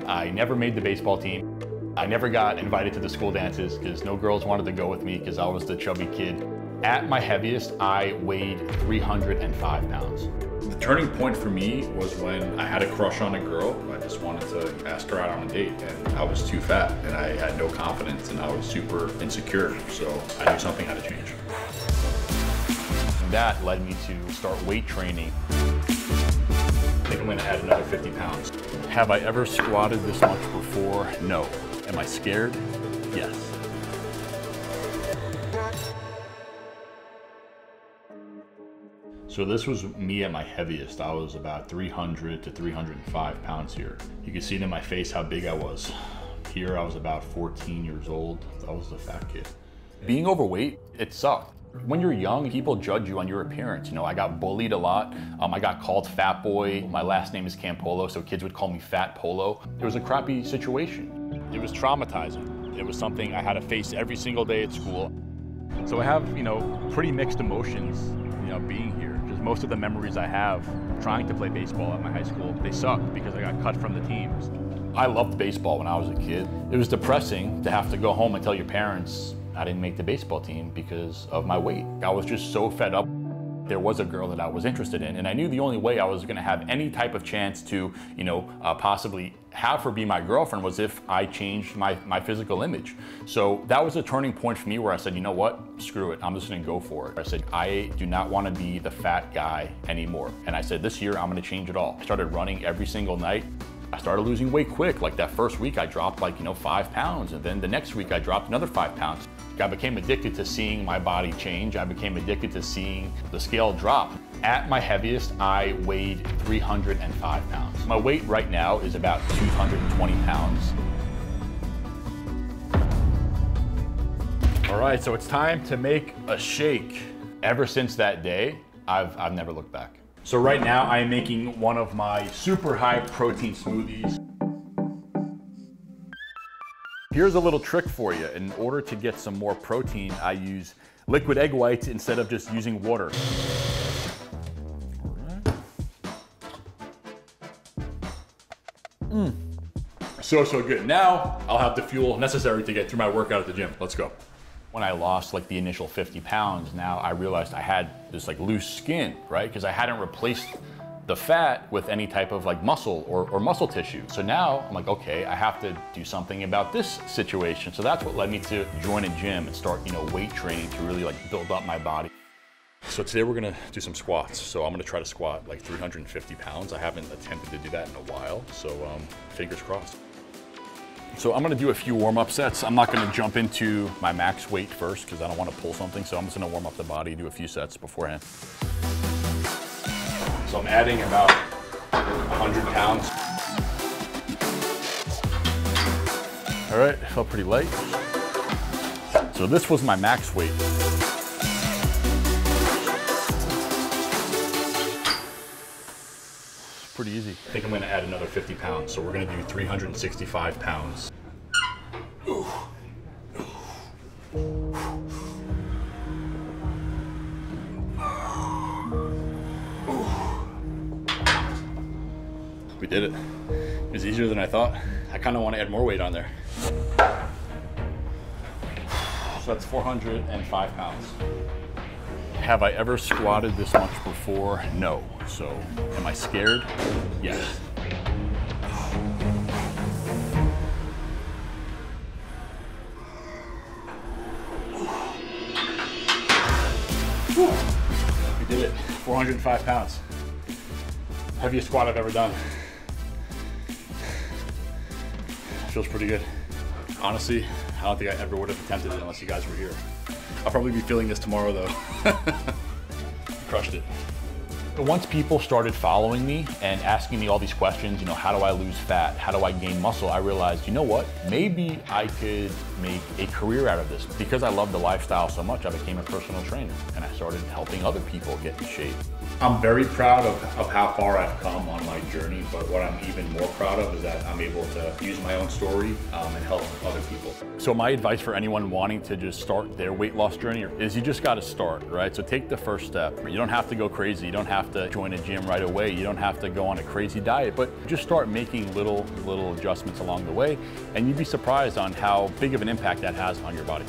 I never made the baseball team. I never got invited to the school dances because no girls wanted to go with me because I was the chubby kid. At my heaviest, I weighed 305 pounds. The turning point for me was when I had a crush on a girl. I just wanted to ask her out on a date, and I was too fat and I had no confidence and I was super insecure. So I knew something had to change. And that led me to start weight training. I think I'm gonna add another 50 pounds. Have I ever squatted this much before? No. Am I scared? Yes. So this was me at my heaviest. I was about 300 to 305 pounds here. You can see it in my face how big I was. Here I was about 14 years old. I was a fat kid. Being overweight, it sucked. When you're young, people judge you on your appearance. You know, I got bullied a lot. I got called fat boy. My last name is Campolo, so kids would call me Fat Polo. It was a crappy situation. It was traumatizing. It was something I had to face every single day at school. So I have, pretty mixed emotions, being here. Just most of the memories I have trying to play baseball at my high school, they sucked because I got cut from the teams. I loved baseball when I was a kid. It was depressing to have to go home and tell your parents I didn't make the baseball team because of my weight. I was just so fed up. There was a girl that I was interested in, and I knew the only way I was gonna have any type of chance to, possibly have her be my girlfriend was if I changed my physical image. So that was a turning point for me where I said, you know what, screw it, I'm just gonna go for it. I said, I do not wanna be the fat guy anymore. And I said, this year, I'm gonna change it all. I started running every single night. I started losing weight quick. Like that first week, I dropped 5 pounds, and then the next week, I dropped another 5 pounds. I became addicted to seeing my body change. I became addicted to seeing the scale drop. At my heaviest, I weighed 305 pounds. My weight right now is about 220 pounds. All right, so it's time to make a shake. Ever since that day, I've never looked back. So right now, I am making one of my super high protein smoothies. Here's a little trick for you. In order to get some more protein, I use liquid egg whites instead of just using water. All right. So good. Now I'll have the fuel necessary to get through my workout at the gym. Let's go. When I lost the initial 50 pounds, now I realized I had this loose skin, right? Because I hadn't replaced the fat with any type of muscle or muscle tissue. So now I'm like, okay, I have to do something about this situation. So that's what led me to join a gym and start, weight training to really build up my body. So today we're gonna do some squats. So I'm gonna try to squat 350 pounds. I haven't attempted to do that in a while. So fingers crossed. So I'm gonna do a few warm-up sets. I'm not gonna jump into my max weight first because I don't wanna pull something. So I'm just gonna warm up the body, do a few sets beforehand. So I'm adding about 100 pounds. All right, felt pretty light. So this was my max weight. Pretty easy. I think I'm gonna add another 50 pounds. So we're gonna do 365 pounds. Ooh. We did it. It was easier than I thought. I kind of want to add more weight on there. So that's 405 pounds. Have I ever squatted this much before? No. So am I scared? Yes. We did it. 405 pounds. Heaviest squat I've ever done. Feels pretty good. Honestly, I don't think I ever would have attempted it unless you guys were here. I'll probably be feeling this tomorrow though. Crushed it. Once people started following me and asking me all these questions, how do I lose fat? How do I gain muscle? I realized, you know what? Maybe I could make a career out of this. Because I love the lifestyle so much, I became a personal trainer and I started helping other people get in shape. I'm very proud of how far I've come on my journey, but what I'm even more proud of is that I'm able to use my own story and help other people. So my advice for anyone wanting to just start their weight loss journey is you just gotta start, right? So take the first step. You don't have to go crazy. You don't have have to join a gym right away. You don't have to go on a crazy diet, but just start making little adjustments along the way, and you'd be surprised on how big of an impact that has on your body.